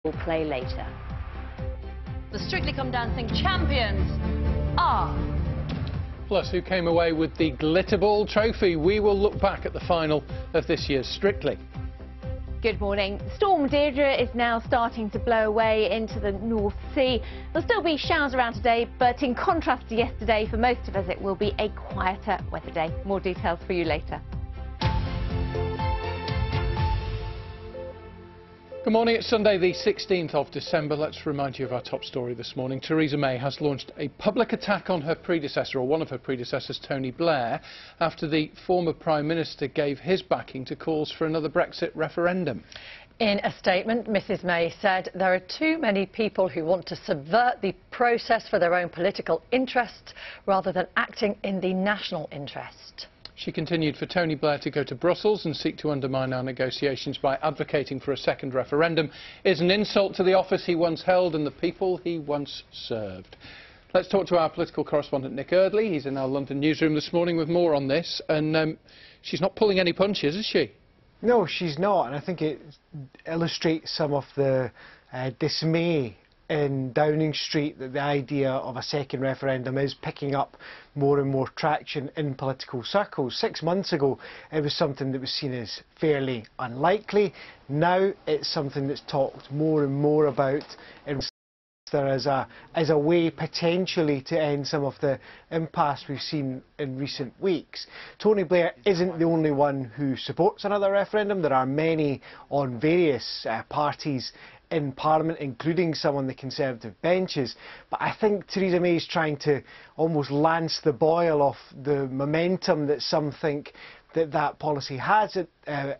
We'll play later. The Strictly Come Dancing champions are... Plus, who came away with the Glitterball trophy? We will look back at the final of this year's Strictly. Good morning. Storm Deirdre is now starting to blow away into the North Sea. There'll still be showers around today, but in contrast to yesterday, for most of us it will be a quieter weather day. More details for you later. Good morning, it's Sunday the 16th of December. Let's remind you of our top story this morning. Theresa May has launched a public attack on her predecessor, or one of her predecessors, Tony Blair, after the former Prime Minister gave his backing to calls for another Brexit referendum. In a statement, Mrs May said there are too many people who want to subvert the process for their own political interests rather than acting in the national interest. She continued, for Tony Blair to go to Brussels and seek to undermine our negotiations by advocating for a second referendum is an insult to the office he once held and the people he once served. Let's talk to our political correspondent Nick Eardley. He's in our London newsroom this morning with more on this. And she's not pulling any punches, is she? No, she's not. And I think it illustrates some of the dismay in Downing Street that the idea of a second referendum is picking up more and more traction in political circles. 6 months ago, it was something that was seen as fairly unlikely. Now it's something that's talked more and more about in as a way potentially to end some of the impasse we've seen in recent weeks. Tony Blair isn't the only one who supports another referendum. There are many on various parties in Parliament, including some on the Conservative benches. But I think Theresa May is trying to almost lance the boil off the momentum that some think that policy has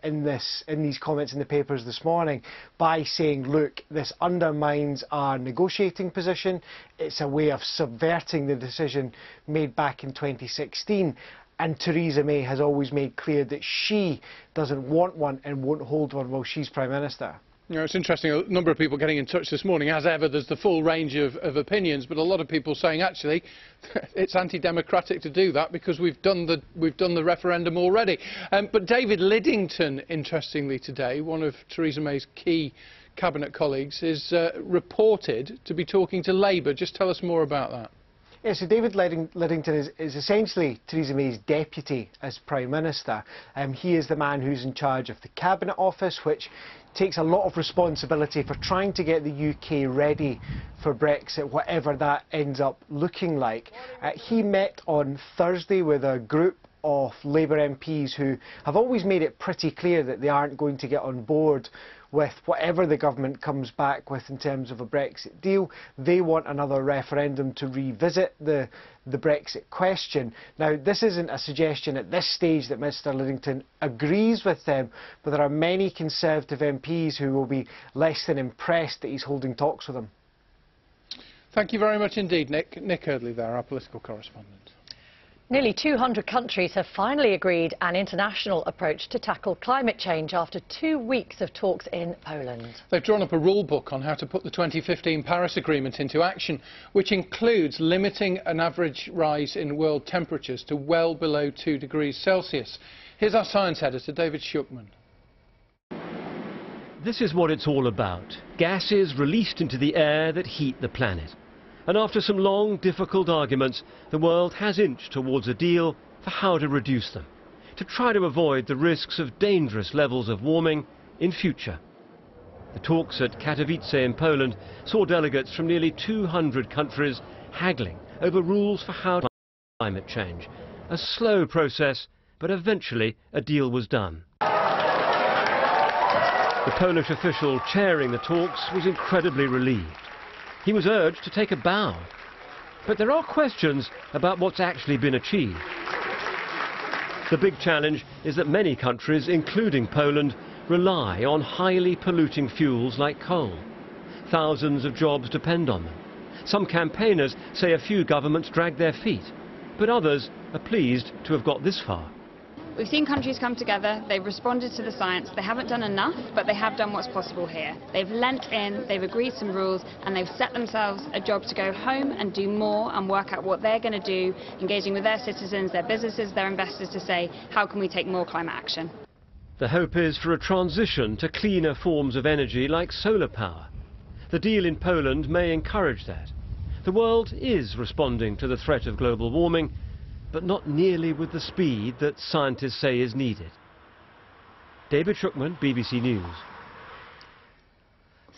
in these comments in the papers this morning, by saying, look, this undermines our negotiating position. It's a way of subverting the decision made back in 2016. And Theresa May has always made clear that she doesn't want one and won't hold one while she's Prime Minister. You know, it's interesting, a number of people getting in touch this morning. As ever, there's the full range of opinions, but a lot of people saying, actually, it's anti-democratic to do that because we've done the referendum already. But David Lidington, interestingly today, one of Theresa May's key cabinet colleagues, is reported to be talking to Labour. Just tell us more about that. Yeah, so David Lidington is essentially Theresa May's deputy as Prime Minister. He is the man who's in charge of the Cabinet Office, which takes a lot of responsibility for trying to get the UK ready for Brexit, whatever that ends up looking like. He met on Thursday with a group of Labour MPs who have always made it pretty clear that they aren't going to get on board with whatever the government comes back with in terms of a Brexit deal. They want another referendum to revisit the Brexit question. Now, this isn't a suggestion at this stage that Mr Lidington agrees with them, but there are many Conservative MPs who will be less than impressed that he's holding talks with them. Thank you very much indeed, Nick. Nick Eardley there, our political correspondent. Nearly 200 countries have finally agreed an international approach to tackle climate change after 2 weeks of talks in Poland. They've drawn up a rule book on how to put the 2015 Paris Agreement into action, which includes limiting an average rise in world temperatures to well below 2 degrees Celsius. Here's our science editor, David Schuckman. This is what it's all about. Gases released into the air that heat the planet. And after some long, difficult arguments, the world has inched towards a deal for how to reduce them, to try to avoid the risks of dangerous levels of warming in future. The talks at Katowice in Poland saw delegates from nearly 200 countries haggling over rules for how to climate change. A slow process, but eventually a deal was done. The Polish official chairing the talks was incredibly relieved. He was urged to take a bow. But there are questions about what's actually been achieved. The big challenge is that many countries, including Poland, rely on highly polluting fuels like coal. Thousands of jobs depend on them. Some campaigners say a few governments drag their feet, but others are pleased to have got this far. We've seen countries come together, they've responded to the science, they haven't done enough, but they have done what's possible here. They've lent in, they've agreed some rules, and they've set themselves a job to go home and do more and work out what they're going to do, engaging with their citizens, their businesses, their investors to say, how can we take more climate action? The hope is for a transition to cleaner forms of energy like solar power. The deal in Poland may encourage that. The world is responding to the threat of global warming, but not nearly with the speed that scientists say is needed. David Schuckman, BBC News.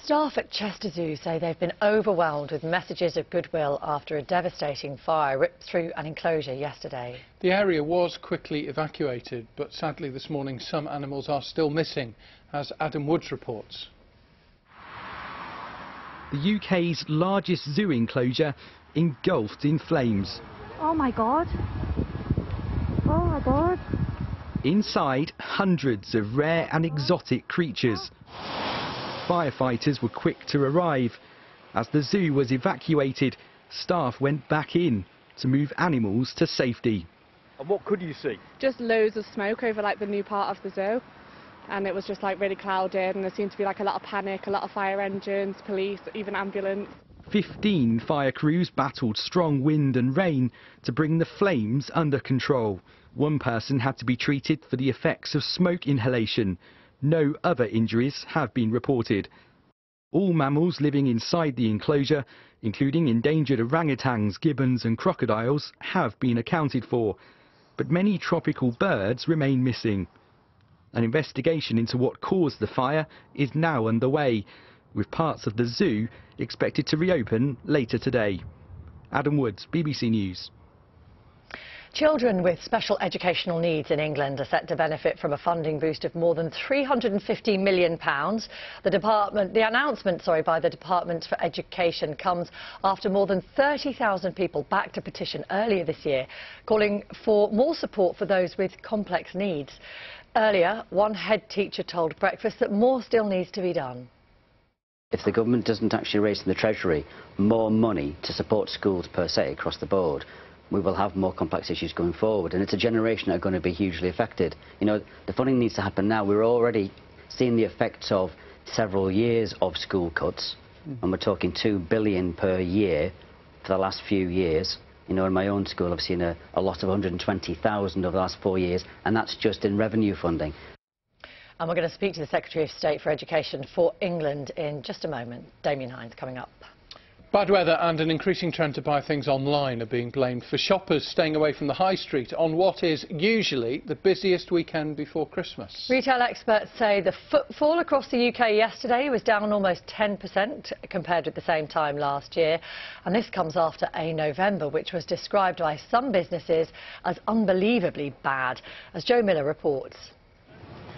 Staff at Chester Zoo say they've been overwhelmed with messages of goodwill after a devastating fire ripped through an enclosure yesterday. The area was quickly evacuated, but sadly this morning some animals are still missing, as Adam Woods reports. The UK's largest zoo enclosure engulfed in flames. Oh my God. Oh my God. Inside, hundreds of rare and exotic creatures. Firefighters were quick to arrive. As the zoo was evacuated, staff went back in to move animals to safety. And what could you see? Just loads of smoke over like the new part of the zoo, and it was just like really clouded, and there seemed to be like a lot of panic, a lot of fire engines, police, even ambulance. 15 fire crews battled strong wind and rain to bring the flames under control. One person had to be treated for the effects of smoke inhalation. No other injuries have been reported. All mammals living inside the enclosure, including endangered orangutans, gibbons and crocodiles, have been accounted for. But many tropical birds remain missing. An investigation into what caused the fire is now underway, with parts of the zoo expected to reopen later today. Adam Woods, BBC News. Children with special educational needs in England are set to benefit from a funding boost of more than £350 million. The announcement by the Department for Education comes after more than 30,000 people backed a petition earlier this year calling for more support for those with complex needs. Earlier, one head teacher told Breakfast that more still needs to be done. If the government doesn't actually raise in the Treasury more money to support schools per se across the board, we will have more complex issues going forward, and it's a generation that are going to be hugely affected. You know, the funding needs to happen now. We're already seeing the effects of several years of school cuts, and we're talking £2 billion per year for the last few years. You know, in my own school I've seen a loss of 120,000 over the last 4 years, and that's just in revenue funding. And we're going to speak to the Secretary of State for Education for England in just a moment. Damien Hines coming up. Bad weather and an increasing trend to buy things online are being blamed for shoppers staying away from the high street on what is usually the busiest weekend before Christmas. Retail experts say the footfall across the UK yesterday was down almost 10% compared with the same time last year. And this comes after a November which was described by some businesses as unbelievably bad, as Joe Miller reports.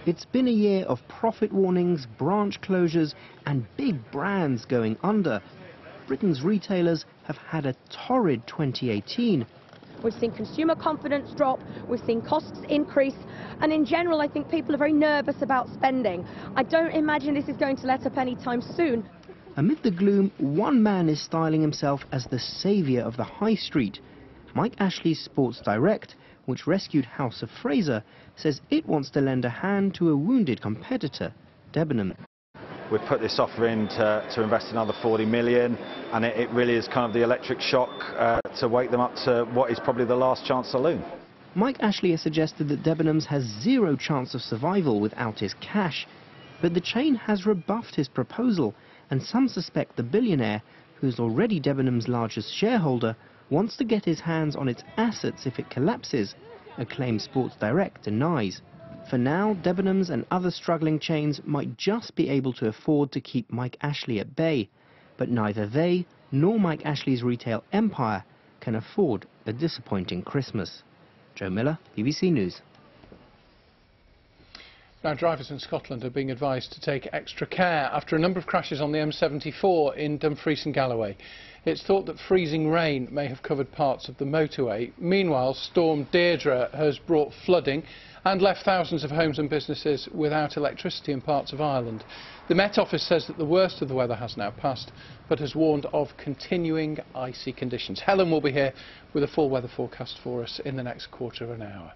It's been a year of profit warnings, branch closures and big brands going under. Britain's retailers have had a torrid 2018. We've seen consumer confidence drop, we've seen costs increase, and in general I think people are very nervous about spending. I don't imagine this is going to let up anytime soon. Amid the gloom, one man is styling himself as the saviour of the high street. Mike Ashley's Sports Direct, which rescued House of Fraser, says it wants to lend a hand to a wounded competitor, Debenhams. We've put this offer in to invest another 40 million, and it really is kind of the electric shock to wake them up to what is probably the last chance saloon. Mike Ashley has suggested that Debenhams has zero chance of survival without his cash, but the chain has rebuffed his proposal, and some suspect the billionaire, who's already Debenhams' largest shareholder, wants to get his hands on its assets if it collapses, a claim Sports Direct denies. For now, Debenhams and other struggling chains might just be able to afford to keep Mike Ashley at bay, but neither they nor Mike Ashley's retail empire can afford a disappointing Christmas. Joe Miller, BBC News. Now, drivers in Scotland are being advised to take extra care after a number of crashes on the M74 in Dumfries and Galloway. It's thought that freezing rain may have covered parts of the motorway. Meanwhile, Storm Deirdre has brought flooding and left thousands of homes and businesses without electricity in parts of Ireland. The Met Office says that the worst of the weather has now passed, but has warned of continuing icy conditions. Helen will be here with a full weather forecast for us in the next quarter of an hour.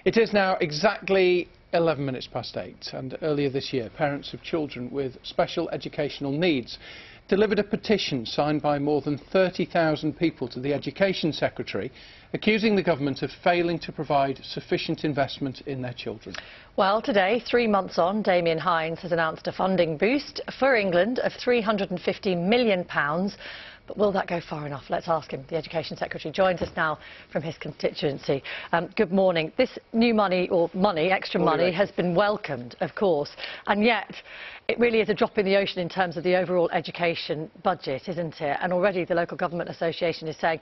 It is now exactly 11 minutes past 8, and earlier this year, parents of children with special educational needs delivered a petition signed by more than 30,000 people to the Education Secretary, accusing the government of failing to provide sufficient investment in their children. Well, today, 3 months on, Damien Hinds has announced a funding boost for England of £350 million. But will that go far enough? Let's ask him. The Education Secretary joins us now from his constituency. Good morning. This new money, or extra money, has been welcomed, of course, and yet it really is a drop in the ocean in terms of the overall education budget, isn't it? And already the Local Government Association is saying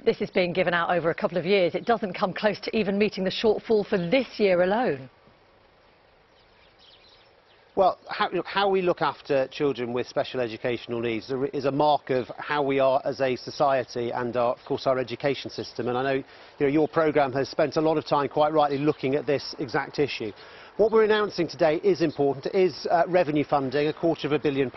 this is being given out over a couple of years. It doesn't come close to even meeting the shortfall for this year alone. Well, how we look after children with special educational needs is a mark of how we are as a society and, of course, our education system. And I know, your programme has spent a lot of time, quite rightly, looking at this exact issue. What we're announcing today is important. It is revenue funding, £250 million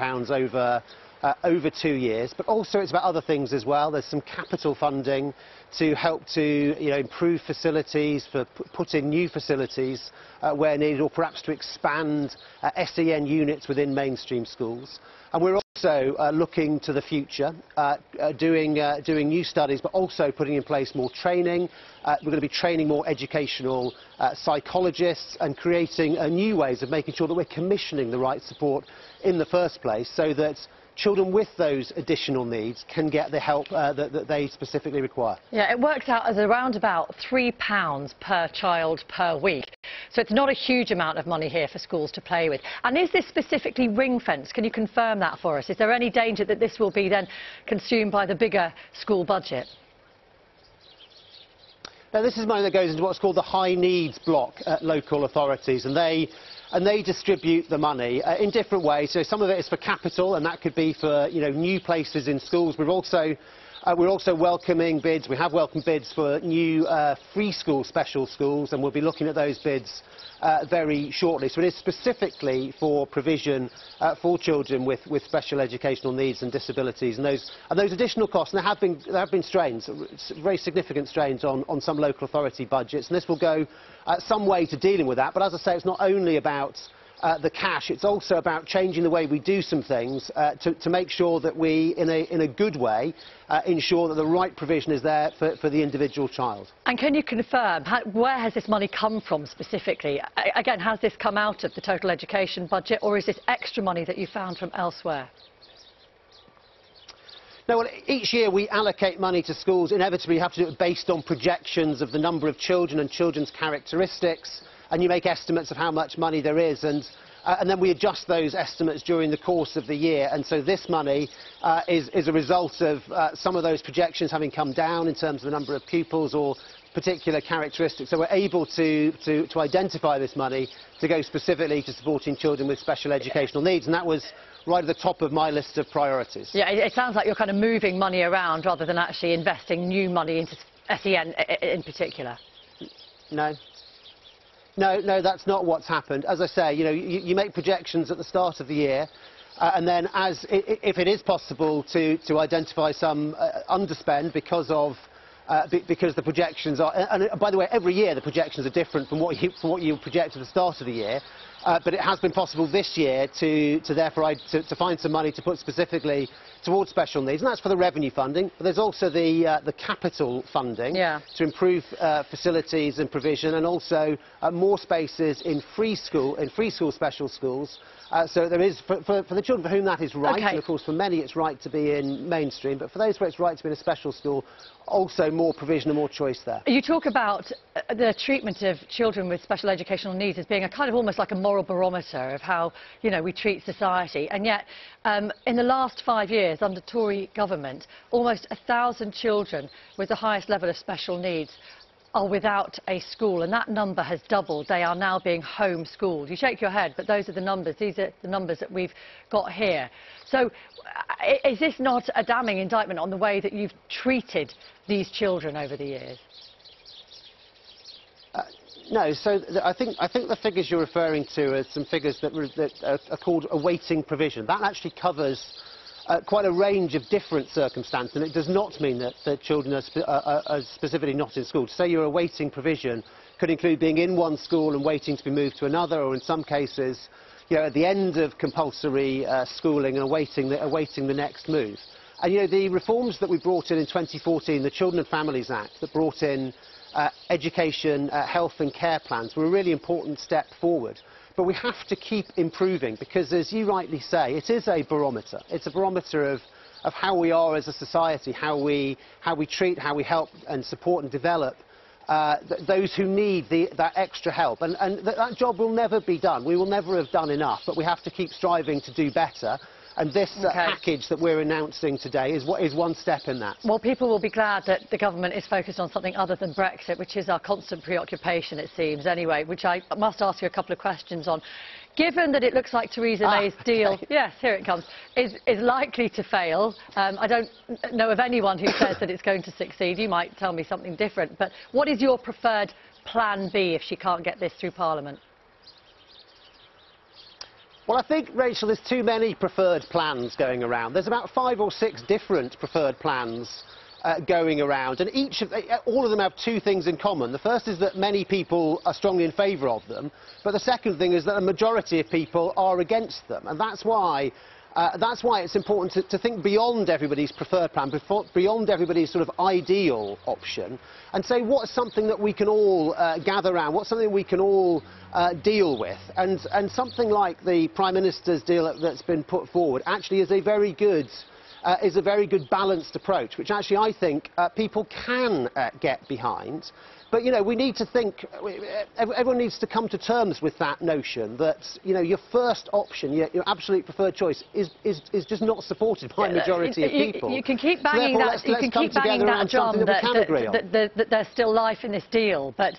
over 2 years, but also it's about other things as well. There's some capital funding to help to improve facilities, for put in new facilities where needed, or perhaps to expand SEN units within mainstream schools. And we're also looking to the future, doing new studies, but also putting in place more training. We're going to be training more educational psychologists and creating new ways of making sure that we're commissioning the right support in the first place, so that children with those additional needs can get the help that they specifically require. Yeah, it works out as around about £3 per child per week. So it's not a huge amount of money here for schools to play with. And is this specifically ring-fenced? Can you confirm that for us? Is there any danger that this will be then consumed by the bigger school budget? Now, this is money that goes into what's called the high needs block at local authorities, and they distribute the money in different ways. So some of it is for capital, and that could be for new places in schools. We're also welcoming bids. We have welcomed bids for new free school special schools, and we'll be looking at those bids very shortly. So it is specifically for provision for children with special educational needs and disabilities, and those additional costs. And there have been strains, very significant strains on some local authority budgets, and this will go some way to dealing with that. But as I say, it's not only about the cash, it's also about changing the way we do some things to make sure that we, in a good way, ensure that the right provision is there for the individual child. And can you confirm, where has this money come from specifically? Again, has this come out of the total education budget, or is this extra money that you found from elsewhere? No, well, each year we allocate money to schools. Inevitably, you have to do it based on projections of the number of children and children's characteristics, and you make estimates of how much money there is, and then we adjust those estimates during the course of the year. And so this money is a result of some of those projections having come down in terms of the number of pupils or particular characteristics. So we're able to identify this money to go specifically to supporting children with special educational needs, and that was right at the top of my list of priorities. Yeah, it sounds like you're kind of moving money around rather than actually investing new money into SEN in particular. No, that's not what's happened. As I say, you make projections at the start of the year, and then if it is possible to identify some underspend because the projections are, and by the way, every year the projections are different from what you project at the start of the year, but it has been possible this year to find some money to put specifically towards special needs, and that's for the revenue funding. But there's also the capital funding to improve facilities and provision, and also more spaces in free school special schools. So there is, for the children for whom that is right, and of course for many it's right to be in mainstream, but for those where it's right to be in a special school, also more provision and more choice there. You talk about the treatment of children with special educational needs as being a kind of almost like a moral barometer of how we treat society, and yet in the last 5 years under Tory government, almost 1,000 children with the highest level of special needs are without a school, and that number has doubled. They are now being homeschooled. You shake your head, but those are the numbers. These are the numbers that we've got here. So is this not a damning indictment on the way that you've treated these children over the years? No, so I think the figures you're referring to are some figures that are called awaiting provision. That actually covers quite a range of different circumstances, and it does not mean that children are specifically not in school. To say you're awaiting provision could include being in one school and waiting to be moved to another, or in some cases you know, at the end of compulsory schooling and awaiting the next move. And you know, the reforms that we brought in 2014, the Children and Families Act, that brought in education, health and care plans, were a really important step forward. But we have to keep improving because, as you rightly say, it is a barometer. It's a barometer of how we are as a society, how we treat, how we help and support and develop those who need that extra help. And that job will never be done. We will never have done enough, but we have to keep striving to do better. And this package that we're announcing today is one step in that. Well, people will be glad that the government is focused on something other than Brexit, which is our constant preoccupation, it seems, anyway, which I must ask you a couple of questions on. Given that it looks like Theresa May's deal, yes, here it comes, is likely to fail, I don't know of anyone who says that it's going to succeed. You might tell me something different. But what is your preferred plan B if she can't get this through Parliament? Well, I think, Rachel, there's too many preferred plans going around. There's about 5 or 6 different preferred plans going around, and all of them have 2 things in common. The first is that many people are strongly in favour of them, but the second thing is that a majority of people are against them, and that's why it's important to think beyond everybody's preferred plan, beyond everybody's sort of ideal option, and say what's something that we can all gather around, what's something we can all deal with. And something like the Prime Minister's deal that's been put forward actually is a very good balanced approach, which actually I think people can get behind. But, you know, we need to think, everyone needs to come to terms with that notion that, you know, your first option, your absolute preferred choice is just not supported by a majority of people. You can keep banging that drum that there's still life in this deal, but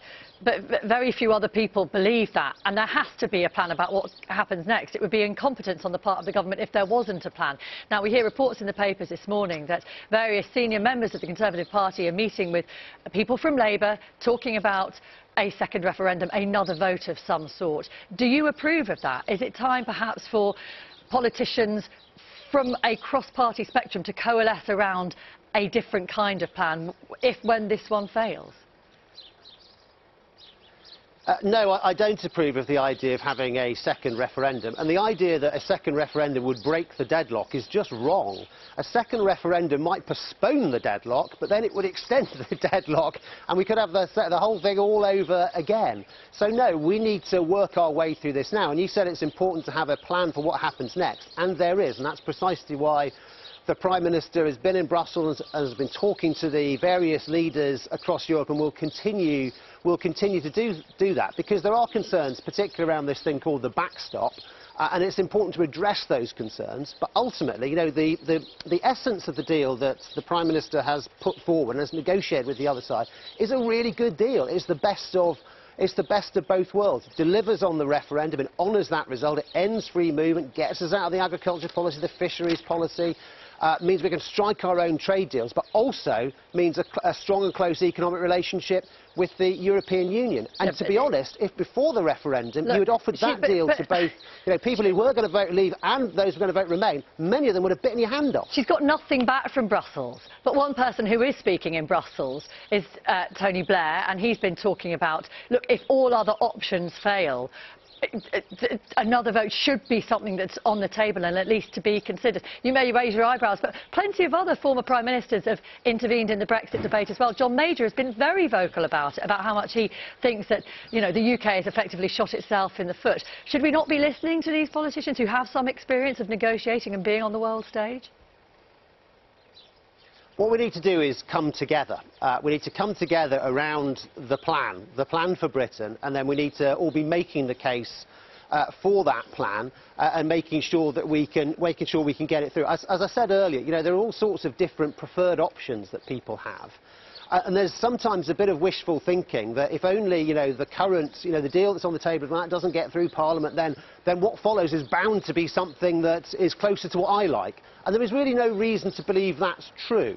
very few other people believe that, and there has to be a plan about what happens next. It would be incompetence on the part of the government if there wasn't a plan. Now, we hear reports in the papers this morning that various senior members of the Conservative Party are meeting with people from Labour, talking about a second referendum, another vote of some sort. Do you approve of that? Is it time perhaps for politicians from a cross-party spectrum to coalesce around a different kind of plan when this one fails? No, I don't approve of the idea of having a second referendum. And the idea that a second referendum would break the deadlock is just wrong. A second referendum might postpone the deadlock, but then it would extend the deadlock, and we could have the whole thing all over again. So no, we need to work our way through this now. And you said it's important to have a plan for what happens next, and there is, and that's precisely why the Prime Minister has been in Brussels and has been talking to the various leaders across Europe, and will continue to do that, because there are concerns, particularly around this thing called the backstop, and it's important to address those concerns. But ultimately, you know, the essence of the deal that the Prime Minister has put forward and has negotiated with the other side is a really good deal. It's the best of both worlds. It delivers on the referendum, it honours that result, it ends free movement, gets us out of the agriculture policy, the fisheries policy, means we can strike our own trade deals, but also means a strong and close economic relationship with the European Union. And to be honest, if before the referendum you had offered that deal to both, you know, people who were going to vote leave and those who were going to vote remain, many of them would have bitten your hand off. She's got nothing back from Brussels. But one person who is speaking in Brussels is Tony Blair, and he's been talking about, look, if all other options fail, another vote should be something that's on the table and at least to be considered. You may raise your eyebrows, but plenty of other former Prime Ministers have intervened in the Brexit debate as well. John Major has been very vocal about it, about how much he thinks that, you know, the UK has effectively shot itself in the foot. Should we not be listening to these politicians who have some experience of negotiating and being on the world stage? What we need to do is come together. We need to come together around the plan for Britain, and then we need to all be making the case for that plan and making sure that we can get it through. As I said earlier, you know, there are all sorts of different preferred options that people have. And there's sometimes a bit of wishful thinking that if only, you know, the current, you know, the deal that's on the table, if that doesn't get through Parliament, then what follows is bound to be something that is closer to what I like. And there is really no reason to believe that's true.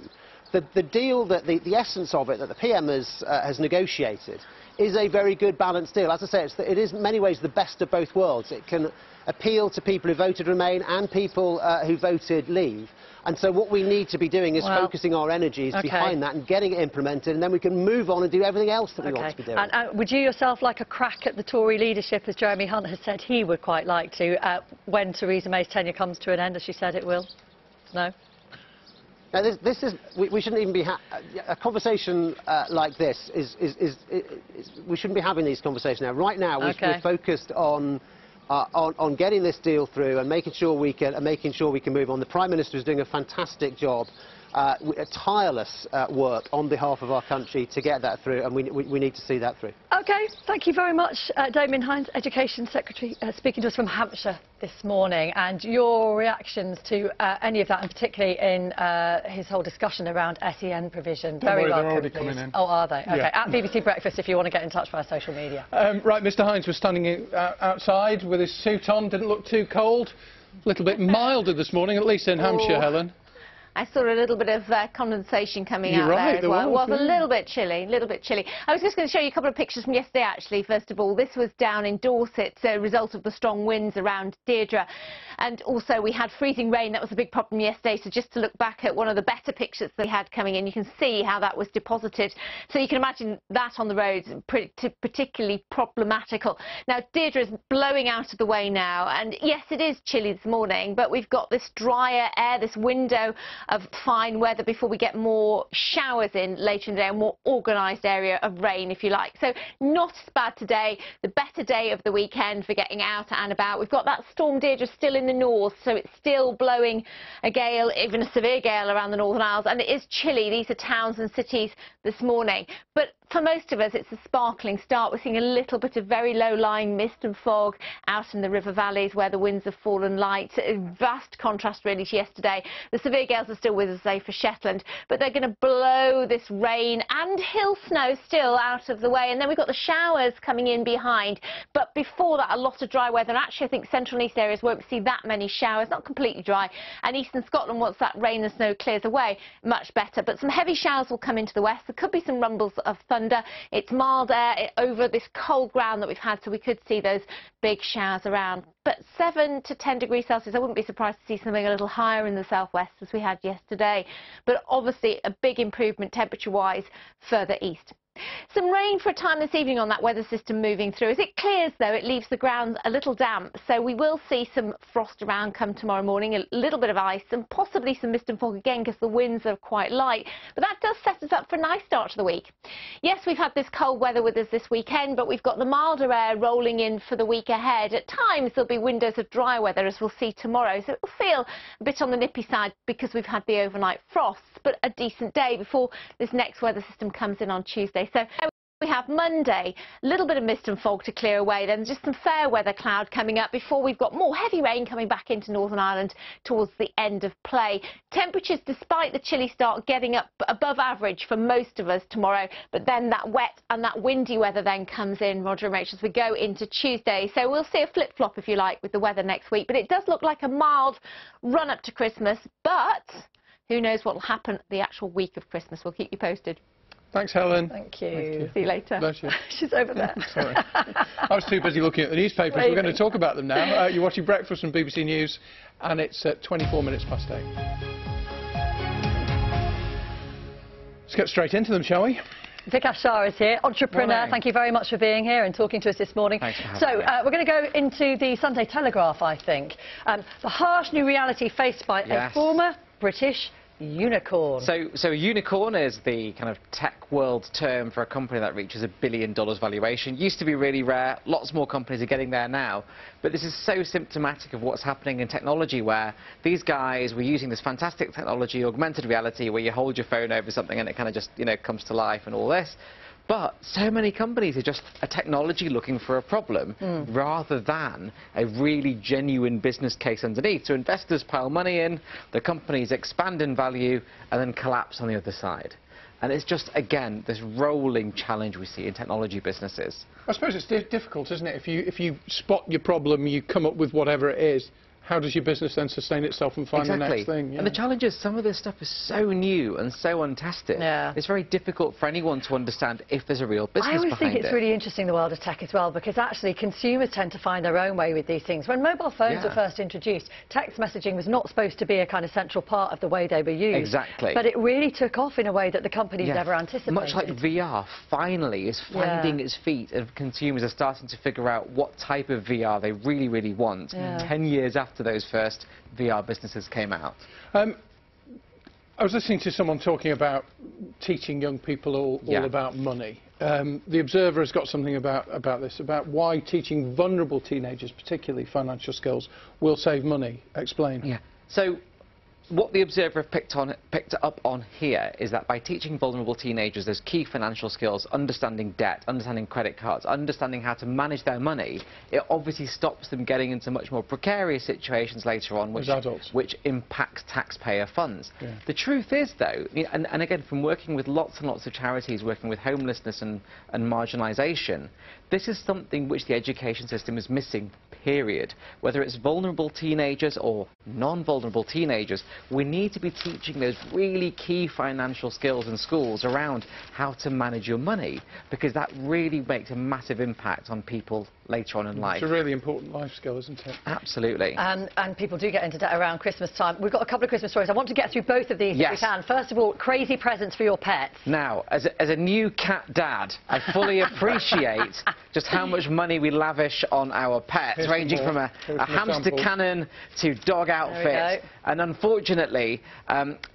The deal, the essence of it that the PM has negotiated is a very good balanced deal. As I say, it is in many ways the best of both worlds. It can appeal to people who voted Remain and people who voted Leave. And so what we need to be doing is focusing our energies behind that and getting it implemented, and then we can move on and do everything else that we want to be doing. And would you yourself like a crack at the Tory leadership, as Jeremy Hunt has said he would quite like to, when Theresa May's tenure comes to an end, as she said it will? No? Now, we shouldn't even be a conversation like this we shouldn't be having these conversations now. Right now, we're focused on getting this deal through and making sure we can move on. The Prime Minister is doing a fantastic job, tireless work on behalf of our country to get that through, and we need to see that through. OK, thank you very much, Damian Hinds, Education Secretary, speaking to us from Hampshire this morning, and your reactions to any of that, and particularly in his whole discussion around SEN provision. Very welcome. They're already coming in. Oh, are they? OK, yeah. At BBC Breakfast if you want to get in touch via social media. Right, Mr Hinds was standing outside with his suit on, didn't look too cold. A little bit milder this morning, at least in Hampshire, Helen. I saw a little bit of condensation coming out there as well. It was a little bit chilly, I was just going to show you a couple of pictures from yesterday, actually. First of all, this was down in Dorset, a result of the strong winds around Deirdre. And also, we had freezing rain. That was a big problem yesterday. So just to look back at one of the better pictures that we had coming in, you can see how that was deposited. So you can imagine that on the roads, particularly problematical. Now, Deirdre is blowing out of the way now. And yes, it is chilly this morning, but we've got this drier air, this window of fine weather before we get more showers in later in the day, a more organised area of rain, if you like. So not as bad today, the better day of the weekend for getting out and about. We've got that storm Deirdre still in the north, so it's still blowing a gale, even a severe gale around the Northern Isles, and it is chilly. These are towns and cities this morning. But for most of us, it's a sparkling start. We're seeing a little bit of very low-lying mist and fog out in the river valleys where the winds have fallen light. A vast contrast, really, to yesterday. The severe gales are still with us, say, for Shetland, but they're going to blow this rain and hill snow still out of the way. And then we've got the showers coming in behind. But before that, a lot of dry weather. And actually, I think central and east areas won't see that many showers, not completely dry. And eastern Scotland, once that rain and snow clears away, much better. But some heavy showers will come into the west. There could be some rumbles of thunder. It's mild air over this cold ground that we've had, so we could see those big showers around. But 7 to 10 degrees Celsius, I wouldn't be surprised to see something a little higher in the southwest as we had yesterday. But obviously a big improvement temperature-wise further east. Some rain for a time this evening on that weather system moving through. As it clears, though, it leaves the ground a little damp, so we will see some frost around come tomorrow morning, a little bit of ice and possibly some mist and fog again because the winds are quite light. But that does set us up for a nice start to the week. Yes, we've had this cold weather with us this weekend, but we've got the milder air rolling in for the week ahead. At times, there'll be windows of dry weather, as we'll see tomorrow, so it'll feel a bit on the nippy side because we've had the overnight frosts, but a decent day before this next weather system comes in on Tuesday. So we have Monday, a little bit of mist and fog to clear away, then just some fair weather cloud coming up before we've got more heavy rain coming back into Northern Ireland towards the end of play. Temperatures, despite the chilly start, getting up above average for most of us tomorrow, but then that wet and that windy weather then comes in, Roger and Rachel, as we go into Tuesday. So we'll see a flip-flop, if you like, with the weather next week, but it does look like a mild run up to Christmas, but who knows what will happen the actual week of Christmas. We'll keep you posted. Thanks, Helen. Thank you. Thank you. See you later. Bless you. She's over there. Sorry. I was too busy looking at the newspapers. We're going to talk about them now. You're watching Breakfast from BBC News, and it's 24 minutes past 8. Let's get straight into them, shall we? Vikash Shah is here, entrepreneur. Morning. Thank you very much for being here and talking to us this morning. Thanks for having me. We're going to go into the Sunday Telegraph, I think. The harsh new reality faced by a former British unicorn. So a unicorn is the kind of tech world term for a company that reaches $1 billion valuation. Used to be really rare. Lots more companies are getting there now. But this is so symptomatic of what's happening in technology, where these guys were using this fantastic technology, augmented reality, where you hold your phone over something and it kind of just, you know, comes to life and all this. But so many companies are just a technology looking for a problem rather than a really genuine business case underneath. So investors pile money in, the companies expand in value and then collapse on the other side. And it's just, again, this rolling challenge we see in technology businesses. I suppose it's difficult, isn't it? If you spot your problem, you come up with whatever it is. how does your business then sustain itself and find the next thing? And the challenge is some of this stuff is so new and so untested. It's very difficult for anyone to understand if there's a real business behind it. I always think it's really interesting, the world of tech as well, because actually consumers tend to find their own way with these things. When mobile phones were first introduced, text messaging was not supposed to be a kind of central part of the way they were used. Exactly. But it really took off in a way that the companies never anticipated. Much like VR finally is finding its feet, and consumers are starting to figure out what type of VR they really, really want 10 years after those first VR businesses came out. I was listening to someone talking about teaching young people all about money. The Observer has got something about this, about why teaching vulnerable teenagers, particularly financial skills, will save money. Explain. So what the Observer have picked up on here is that by teaching vulnerable teenagers those key financial skills, understanding debt, understanding credit cards, understanding how to manage their money, it obviously stops them getting into much more precarious situations later on, which impacts taxpayer funds. The truth is, though, and again, from working with lots and lots of charities, working with homelessness and marginalisation, this is something which the education system is missing, period. Whether it's vulnerable teenagers or non-vulnerable teenagers, we need to be teaching those really key financial skills in schools around how to manage your money, because that really makes a massive impact on people later on in life. It's a really important life skill, isn't it? Absolutely. And people do get into debt around Christmas time. We've got a couple of Christmas stories. I want to get through both of these if we can. First of all, crazy presents for your pets. Now, as a new cat dad, I fully appreciate just how much money we lavish on our pets, ranging from a hamster cannon to dog outfits. And unfortunately,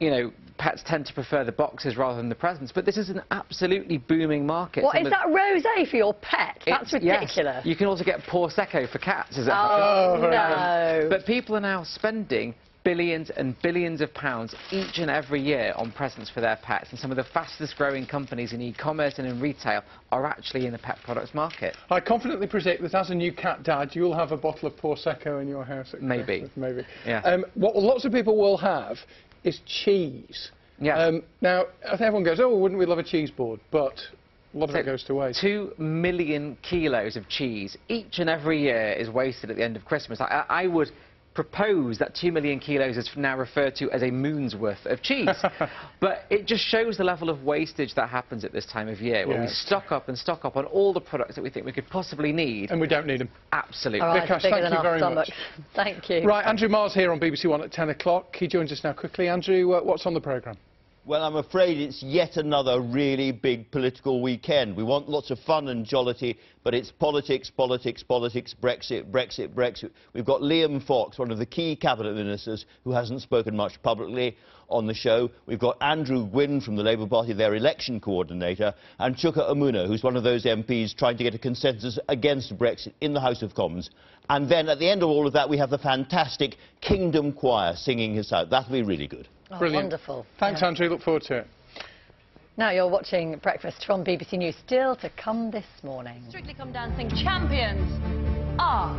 you know, pets tend to prefer the boxes rather than the presents, but this is an absolutely booming market. What, is that rosé for your pet? That's ridiculous. Yes. You can also get Prosecco for cats, as it happens. No. But people are now spending billions and billions of pounds each and every year on presents for their pets, and some of the fastest growing companies in e-commerce and in retail are actually in the pet products market. I confidently predict that as a new cat dad, you'll have a bottle of Prosecco in your house at Christmas. Maybe. Yeah. What lots of people will have is cheese. Yeah. Now, I think everyone goes, oh, wouldn't we love a cheese board? But a lot of it goes to waste. 2 million kilos of cheese each and every year is wasted at the end of Christmas. I would propose that 2 million kilos is now referred to as a moon's worth of cheese. But it just shows the level of wastage that happens at this time of year, where we stock up on all the products that we think we could possibly need. And we don't need them. Absolutely. All right, Vikash, thank you very much. Thank you. Right, Andrew Marr's here on BBC One at 10 o'clock. He joins us now quickly. Andrew, what's on the programme? Well, I'm afraid it's yet another really big political weekend. We want lots of fun and jollity, but it's politics, politics, politics, Brexit, Brexit, Brexit. We've got Liam Fox, one of the key cabinet ministers, who hasn't spoken much publicly on the show. We've got Andrew Gwynn from the Labour Party, their election coordinator, and Chuka Umunna, who's one of those MPs trying to get a consensus against Brexit in the House of Commons. And then at the end of all of that, we have the fantastic Kingdom Choir singing us out. That'll be really good. Oh, brilliant. Wonderful. Thanks, Andrew. Look forward to it. Now you're watching Breakfast from BBC News. Still to come this morning. Strictly Come Dancing champions are...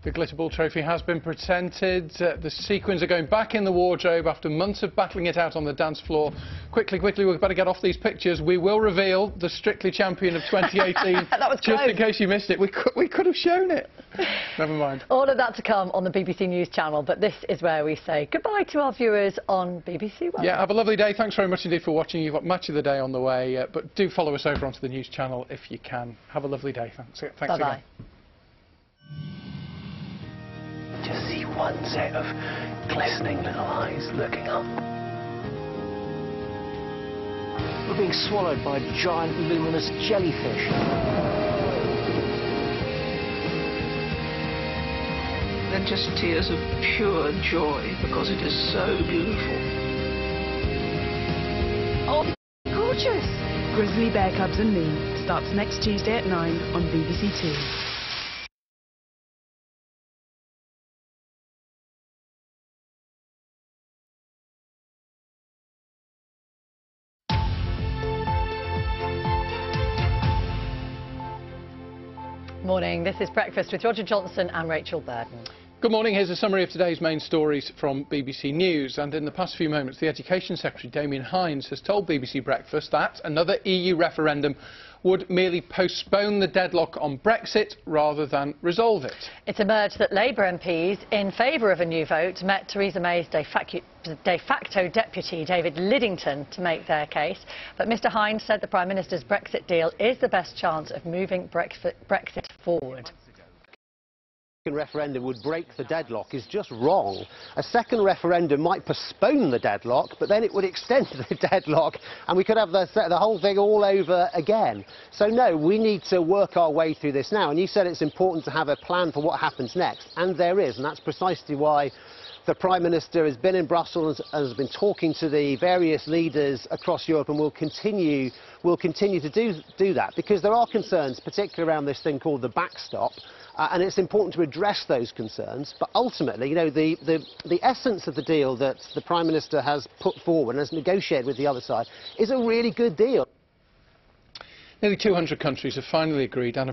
The Glitter Ball trophy has been presented. The sequins are going back in the wardrobe after months of battling it out on the dance floor. Quickly, we better get off these pictures. We will reveal the Strictly champion of 2018. That was just in case you missed it. We could have shown it. Never mind. All of that to come on the BBC News channel, but this is where we say goodbye to our viewers on BBC One. Yeah, have a lovely day. Thanks very much indeed for watching. You've got Match of the Day on the way, but do follow us over onto the news channel if you can. Have a lovely day. Thanks Bye-bye. again. Just see one set of glistening little eyes looking up. We're being swallowed by a giant luminous jellyfish. They're just tears of pure joy because it is so beautiful. Oh, gorgeous! Grizzly Bear Cubs and Me starts next Tuesday at 9 on BBC Two. Morning, this is Breakfast with Roger Johnson and Rachel Burden. Good morning. Here's a summary of today's main stories from BBC News. And in the past few moments, the Education Secretary, Damien Hinds, has told BBC Breakfast that another EU referendum would merely postpone the deadlock on Brexit rather than resolve it. It's emerged that Labour MPs in favour of a new vote met Theresa May's de facto deputy David Lidington to make their case, but Mr Hinds said the Prime Minister's Brexit deal is the best chance of moving Brexit forward. Second referendum would break the deadlock is just wrong. A second referendum might postpone the deadlock, but then it would extend the deadlock and we could have the whole thing all over again. So no, we need to work our way through this now. And you said it's important to have a plan for what happens next, and there is, and that's precisely why the Prime Minister has been in Brussels and has been talking to the various leaders across Europe, and will continue to do that, because there are concerns, particularly around this thing called the backstop, and it's important to address those concerns. But ultimately, you know, the essence of the deal that the Prime Minister has put forward and has negotiated with the other side is a really good deal. Nearly 200 countries have finally agreed an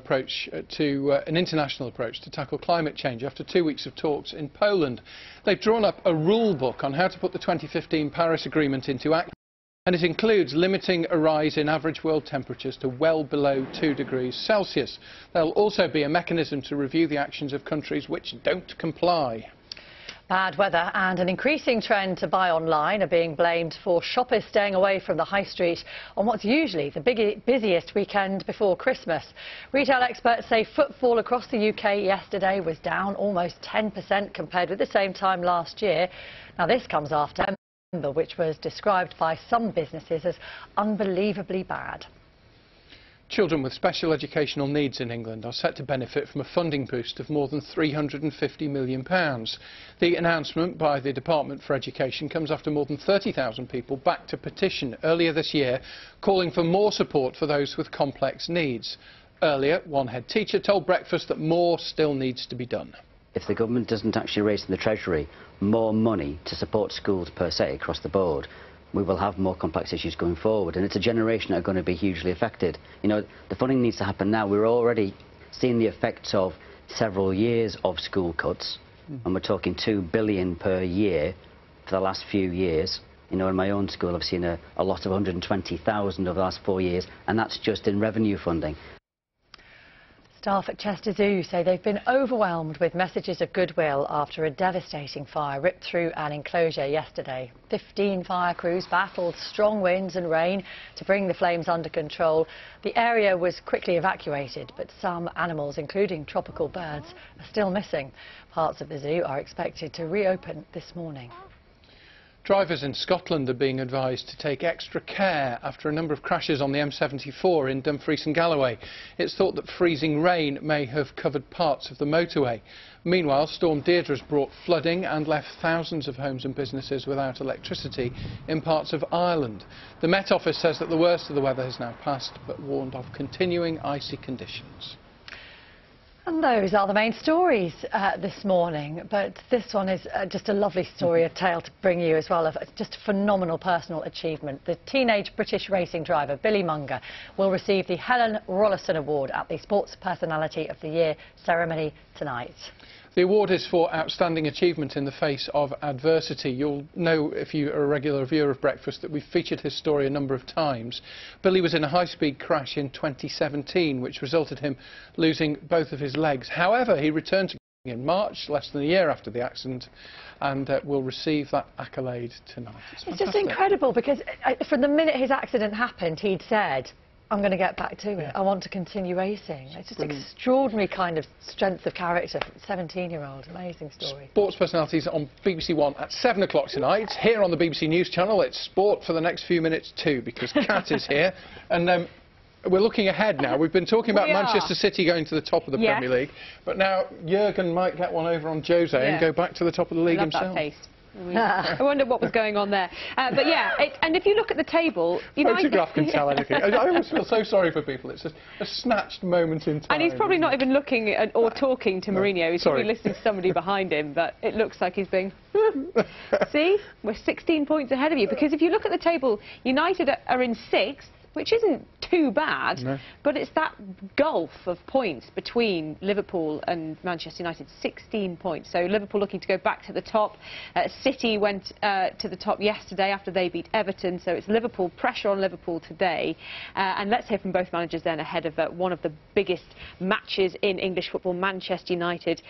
international approach to tackle climate change after 2 weeks of talks in Poland. They've drawn up a rule book on how to put the 2015 Paris Agreement into action, and it includes limiting a rise in average world temperatures to well below 2 degrees Celsius. There will also be a mechanism to review the actions of countries which don't comply. Bad weather and an increasing trend to buy online are being blamed for shoppers staying away from the high street on what's usually the busiest weekend before Christmas. Retail experts say footfall across the UK yesterday was down almost 10% compared with the same time last year. Now this comes after December, which was described by some businesses as unbelievably bad. Children with special educational needs in England are set to benefit from a funding boost of more than £350 million. The announcement by the Department for Education comes after more than 30,000 people backed a petition earlier this year calling for more support for those with complex needs. Earlier, one head teacher told Breakfast that more still needs to be done. If the government doesn't actually raise in the Treasury more money to support schools per se across the board, we will have more complex issues going forward, and it's a generation that are going to be hugely affected. You know, the funding needs to happen now. We're already seeing the effects of several years of school cuts, and we're talking £2 billion per year for the last few years. You know, in my own school, I've seen a lot of 120,000 over the last 4 years, and that's just in revenue funding. Staff at Chester Zoo say they've been overwhelmed with messages of goodwill after a devastating fire ripped through an enclosure yesterday. 15 fire crews battled strong winds and rain to bring the flames under control. The area was quickly evacuated, but some animals, including tropical birds, are still missing. Parts of the zoo are expected to reopen this morning. Drivers in Scotland are being advised to take extra care after a number of crashes on the M74 in Dumfries and Galloway. It's thought that freezing rain may have covered parts of the motorway. Meanwhile, Storm Deirdre has brought flooding and left thousands of homes and businesses without electricity in parts of Ireland. The Met Office says that the worst of the weather has now passed, but warned of continuing icy conditions. And those are the main stories this morning, but this one is just a lovely story, a tale to bring you as well of just a phenomenal personal achievement. The teenage British racing driver Billy Munger will receive the Helen Rollason Award at the Sports Personality of the Year ceremony tonight. The award is for outstanding achievement in the face of adversity. You'll know, if you are a regular viewer of Breakfast, that we've featured his story a number of times. Billy was in a high-speed crash in 2017, which resulted in him losing both of his legs. However, he returned to in March, less than a year after the accident, and will receive that accolade tonight. It's just incredible, because from the minute his accident happened, he'd said, I'm going to get back to it. I want to continue racing. It's just extraordinary kind of strength of character. 17-year-old, amazing story. Sports Personalities on BBC One at 7 o'clock tonight. Here on the BBC News Channel, it's sport for the next few minutes too, because Kat is here. And we're looking ahead now. We've been talking about Manchester City going to the top of the Premier League, but now Jurgen might get one over on Jose and go back to the top of the league himself. That taste. I wonder what was going on there. But yeah, and if you look at the table... Photograph can tell anything. I always feel so sorry for people. It's just a snatched moment in time. And he's probably not even looking at, or talking to Mourinho. He's probably listening to somebody behind him, but it looks like he's being... See? We're 16 points ahead of you, because if you look at the table, United are in 6th, which isn't too bad, No. but it's that gulf of points between Liverpool and Manchester United, 16 points. So Liverpool looking to go back to the top. City went to the top yesterday after they beat Everton, so it's Liverpool, pressure on Liverpool today. And let's hear from both managers then ahead of one of the biggest matches in English football, Manchester United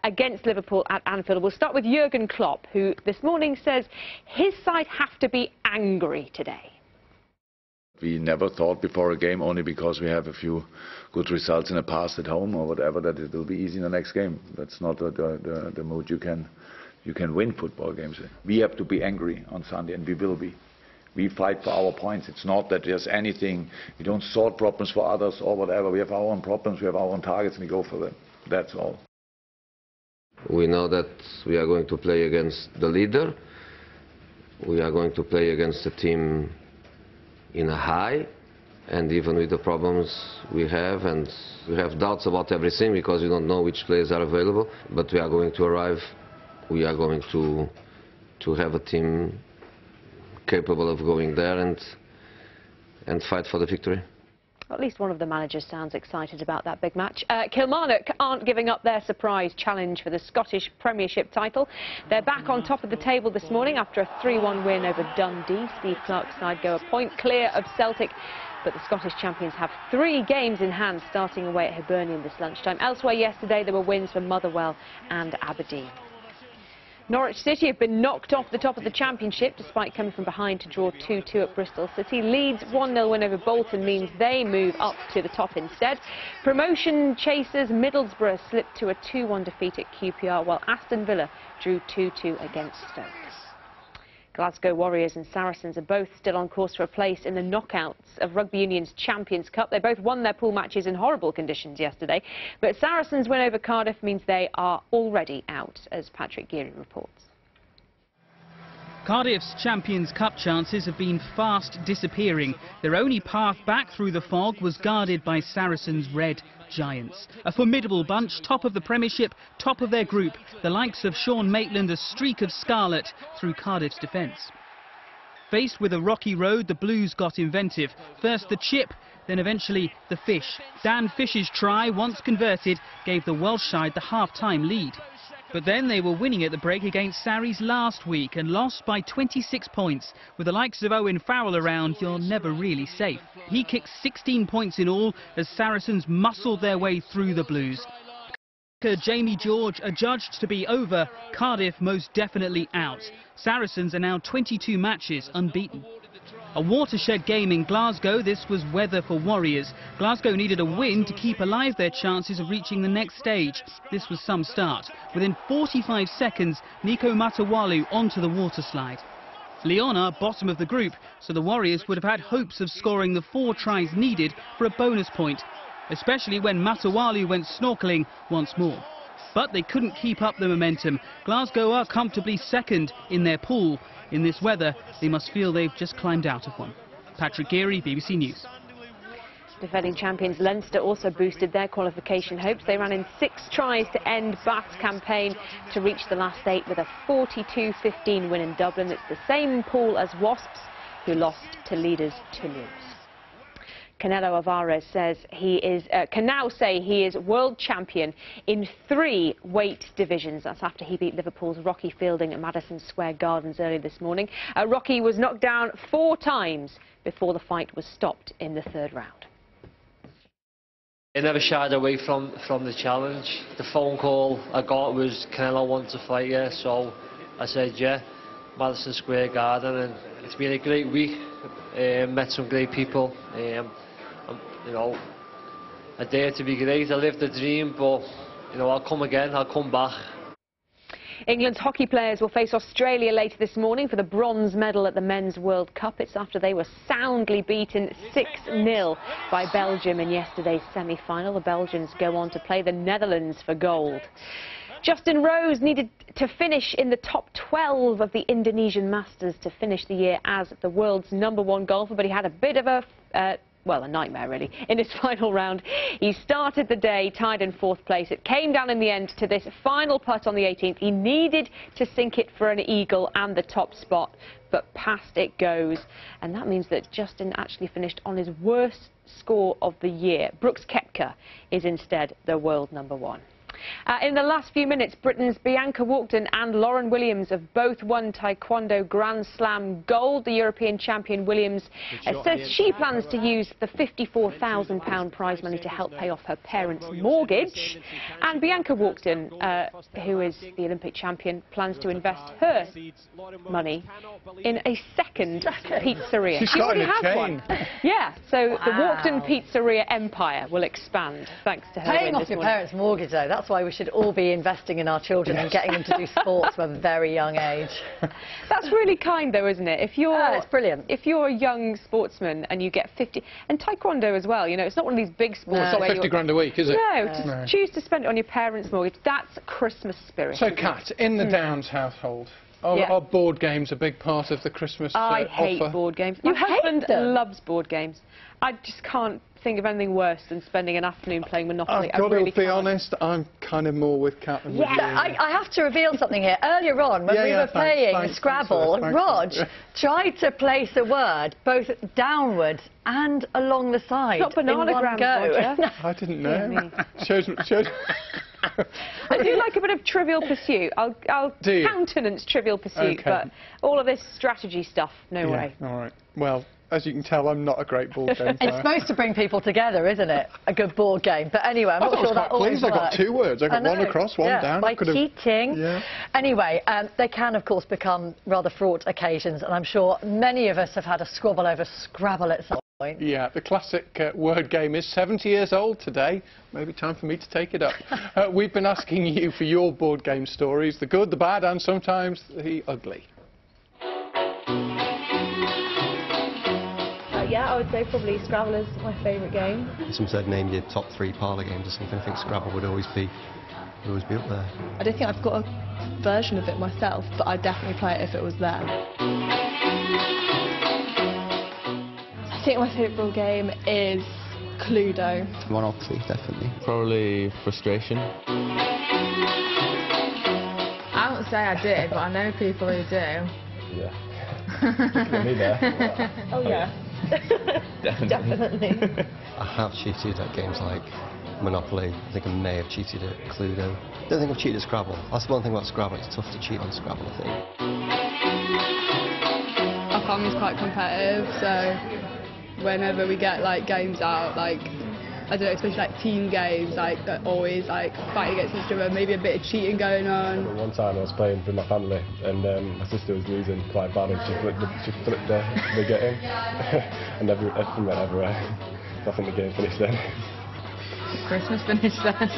against Liverpool at Anfield. We'll start with Jurgen Klopp, who this morning says his side have to be angry today. We never thought before a game, only because we have a few good results in the past at home or whatever, that it will be easy in the next game. That's not the mood you can win football games in. We have to be angry on Sunday, and we will be. We fight for our points. It's not that there's anything, we don't sort problems for others or whatever. We have our own problems, we have our own targets, and we go for them. That's all. We know that we are going to play against the leader. We are going to play against a team in a high, and even with the problems we have, and we have doubts about everything because we don't know which players are available, but we are going to arrive. We are going to have a team capable of going there and fight for the victory. At least one of the managers sounds excited about that big match. Kilmarnock aren't giving up their surprise challenge for the Scottish Premiership title. They're back on top of the table this morning after a 3-1 win over Dundee. Steve Clarke's side go a point clear of Celtic, but the Scottish champions have 3 games in hand, starting away at Hibernian this lunchtime. Elsewhere yesterday there were wins for Motherwell and Aberdeen. Norwich City have been knocked off the top of the Championship despite coming from behind to draw 2-2 at Bristol City. Leeds' 1-0 win over Bolton means they move up to the top instead. Promotion chasers Middlesbrough slipped to a 2-1 defeat at QPR, while Aston Villa drew 2-2 against Stoke. Glasgow Warriors and Saracens are both still on course for a place in the knockouts of Rugby Union's Champions Cup. They both won their pool matches in horrible conditions yesterday, but Saracens' win over Cardiff means they are already out, as Patrick Geary reports. Cardiff's Champions Cup chances have been fast disappearing. Their only path back through the fog was guarded by Saracens' Red Giants. A formidable bunch, top of the Premiership, top of their group. The likes of Sean Maitland, a streak of scarlet through Cardiff's defence. Faced with a rocky road, the Blues got inventive. First the chip, then eventually the fish. Dan Fish's try, once converted, gave the Welsh side the half-time lead. But then they were winning at the break against Sarries last week and lost by 26 points. With the likes of Owen Farrell around, you're never really safe. He kicked 16 points in all as Saracens muscled their way through the Blues. Jamie George adjudged to be over, Cardiff most definitely out. Saracens are now 22 matches unbeaten. A watershed game in Glasgow, this was weather for Warriors. Glasgow needed a win to keep alive their chances of reaching the next stage. This was some start. Within 45 seconds, Nico Matawalu onto the waterslide. Lyon are bottom of the group, so the Warriors would have had hopes of scoring the 4 tries needed for a bonus point, especially when Matawalu went snorkelling once more. But they couldn't keep up the momentum. Glasgow are comfortably second in their pool. In this weather, they must feel they've just climbed out of one. Patrick Geary, BBC News. Defending champions Leinster also boosted their qualification hopes. They ran in 6 tries to end Bath's campaign to reach the last 8 with a 42-15 win in Dublin. It's the same pool as Wasps, who lost to leaders Toulouse. Canelo Alvarez says can now say he is world champion in 3 weight divisions. That's after he beat Liverpool's Rocky Fielding at Madison Square Gardens early this morning. Rocky was knocked down 4 times before the fight was stopped in the 3rd round. I never shied away from the challenge. The phone call I got was Canelo wanted to fight you, so I said yeah, Madison Square Garden, and it's been a great week. Met some great people. You know, I dare to be great. I lived the dream, but you know, I'll come again. I'll come back. England's hockey players will face Australia later this morning for the bronze medal at the Men's World Cup. It's after they were soundly beaten 6-0 by Belgium in yesterday's semi-final. The Belgians go on to play the Netherlands for gold. Justin Rose needed to finish in the top 12 of the Indonesian Masters to finish the year as the world's #1 golfer, but he had a bit of a well, a nightmare really, in his final round. He started the day tied in 4th place. It came down in the end to this final putt on the 18th. He needed to sink it for an eagle and the top spot, but past it goes. And that means that Justin actually finished on his worst score of the year. Brooks Koepka is instead the world #1. In the last few minutes, Britain's Bianca Walkden and Lauren Williams have both won Taekwondo Grand Slam gold. The European champion Williams says she plans to use the £54,000 prize money to help pay off her parents' mortgage. And Bianca Walkden, who is the Olympic champion, plans to invest her money in a second pizzeria. She's She already starting a has chain. one. Yeah, so the Walkden Pizzeria empire will expand thanks to her Paying win off this your morning. parents' mortgage, though, that's why we should all be investing in our children and getting them to do sports from a very young age. That's really kind, though, isn't it? If you're, it's brilliant. If you're a young sportsman and you get 50, and Taekwondo as well, you know, it's not one of these big sports. It's not where 50 grand a week, is it? No, just choose to spend it on your parents' mortgage. That's Christmas spirit. So, Kat, in the Downs household, are board games a big part of the Christmas I hate offer? board games. My husband loves board games. I just can't think of anything worse than spending an afternoon playing Monopoly. I've got I really to be can't. honest, I'm kind of more with Kat than with you. I have to reveal something here. Earlier on, when we were playing Scrabble, Rog tried to place a word both downwards and along the side Not in one bananagrams, go. Roger. I didn't know. shows. I do like a bit of Trivial Pursuit. I'll countenance Trivial Pursuit, but all of this strategy stuff, no way. All right. Well, as you can tell, I'm not a great board game player. It's supposed to bring people together, isn't it? A good board game. But anyway, I'm not sure that always works. I got 2 words. I got one across, one down. By cheating. Anyway, they can, of course, become rather fraught occasions, and I'm sure many of us have had a squabble over Scrabble at some point. Yeah, the classic word game is 70 years old today. Maybe time for me to take it up. We've been asking you for your board game stories, the good, the bad, and sometimes the ugly. Yeah, I would say probably Scrabble is my favourite game. If someone said name your top 3 parlour games or something, I think Scrabble would always be up there. I don't think I've got a version of it myself, but I'd definitely play it if it was there. I think my favourite board game is Cluedo. Monopoly, definitely. Probably Frustration. I won't say I did, but I know people who do. Yeah. Me there. Oh yeah. Definitely. I have cheated at games like Monopoly. I think I may have cheated at Cluedo. I don't think I've cheated at Scrabble. That's one thing about Scrabble, it's tough to cheat on Scrabble, I think. Our family's quite competitive, so whenever we get like games out, like I don't know, especially like team games, like they're always like fighting against each other, maybe a bit of cheating going on. One time I was playing with my family and my sister was losing quite bad and she flipped the game and everything went everywhere. So I think the game finished then. Christmas finished then.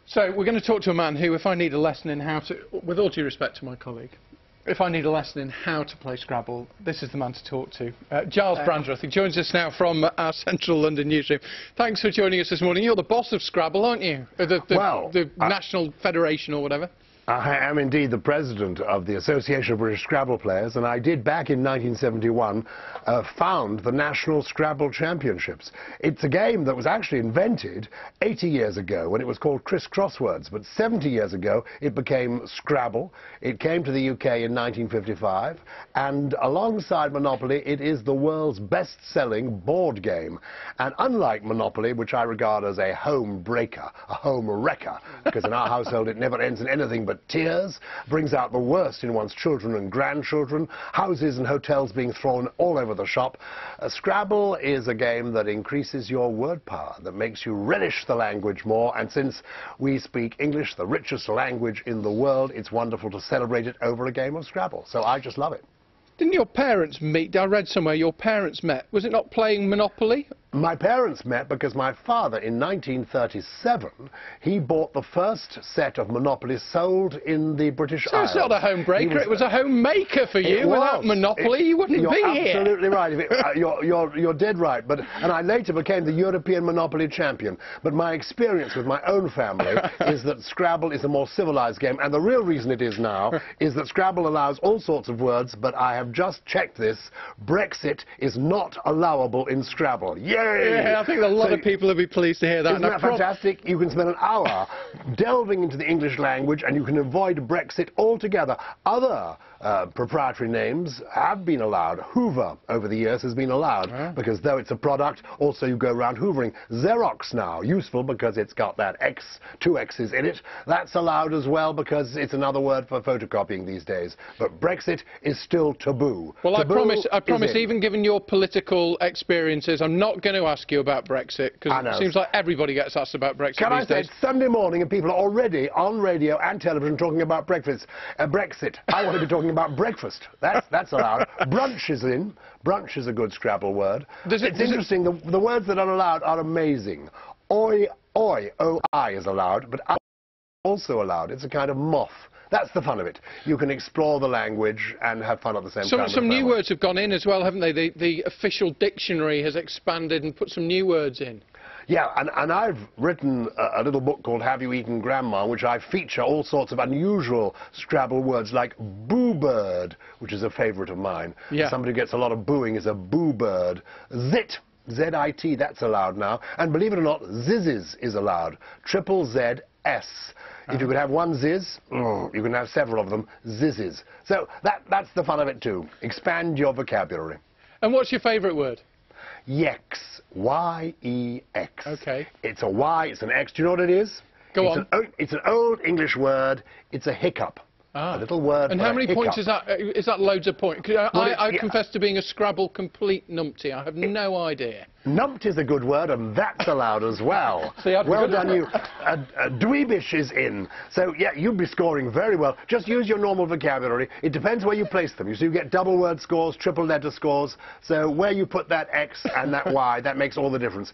So we're going to talk to a man who, if I need a lesson in how to, with all due respect to my colleague, if I need a lesson in how to play Scrabble, this is the man to talk to. Giles Brandreth, he joins us now from our central London newsroom. Thanks for joining us this morning. You're the boss of Scrabble, aren't you? The National Federation or whatever. I am indeed the president of the Association of British Scrabble Players, and I did, back in 1971, found the National Scrabble Championships. It's a game that was actually invented 80 years ago when it was called Criss Crosswords, but 70 years ago it became Scrabble. It came to the UK in 1955, and alongside Monopoly, it is the world's best-selling board game. And unlike Monopoly, which I regard as a home breaker, a home wrecker, because in our household it never ends in anything but tears, brings out the worst in one's children and grandchildren, houses and hotels being thrown all over the shop. Scrabble is a game that increases your word power, that makes you relish the language more, and since we speak English, the richest language in the world, it's wonderful to celebrate it over a game of Scrabble. So I just love it. Didn't your parents meet? I read somewhere your parents met. Was it not playing Monopoly? My parents met because my father, in 1937, he bought the first set of Monopoly sold in the British Isles. So it's not a home breaker, it was a home maker for you. Without Monopoly, you wouldn't be here. You're absolutely right. You're dead right. And I later became the European Monopoly champion. But my experience with my own family is that Scrabble is a more civilized game. And the real reason it is now is that Scrabble allows all sorts of words, but I have just checked this. Brexit is not allowable in Scrabble. Yay! Yeah, I think a lot of people will be pleased to hear that. Isn't that fantastic? You can spend an hour delving into the English language and you can avoid Brexit altogether. Other proprietary names have been allowed. Hoover, over the years, has been allowed because though it's a product, also you go around hoovering. Xerox now, useful because it's got that X, 2 X's in it. That's allowed as well because it's another word for photocopying these days. But Brexit is still taboo. Well, taboo I promise, even given your political experiences, I'm not going to ask you about Brexit, because it seems like everybody gets asked about Brexit Can these I say, days. it's Sunday morning and people are already on radio and television talking about breakfast. Brexit. I want to be talking about breakfast. That's allowed. Brunch is in. Brunch is a good Scrabble word. It's interesting, the words that are allowed are amazing. Oi, O-I is allowed, but also allowed. It's a kind of moth. That's the fun of it. You can explore the language and have fun at the same time. Some new words have gone in as well, haven't they? The official dictionary has expanded and put some new words in. Yeah, and I've written a little book called Have You Eaten Grandma, which I feature all sorts of unusual Scrabble words like boo-bird, which is a favourite of mine. Yeah. Somebody who gets a lot of booing is a boo-bird. Zit. Z-I-T, that's allowed now. And believe it or not, zizzes is allowed. Triple Z-S. If you could have one ziz, you can have several of them, zizzes. So that's the fun of it too. Expand your vocabulary. And what's your favourite word? Yex. Y-E-X. Okay. It's a Y, it's an X. Do you know what it is? Go on. It's an old English word. It's a hiccup. A little word. And for how many hiccup. points is that? Is that loads of points? I confess to being a Scrabble complete numpty. I have no idea. Numpty is a good word, and that's allowed as well. Well done, you. Dweebish is in. So, yeah, you'd be scoring very well. Just use your normal vocabulary. It depends where you place them. You get double word scores, triple letter scores. So where you put that X and that Y, that makes all the difference.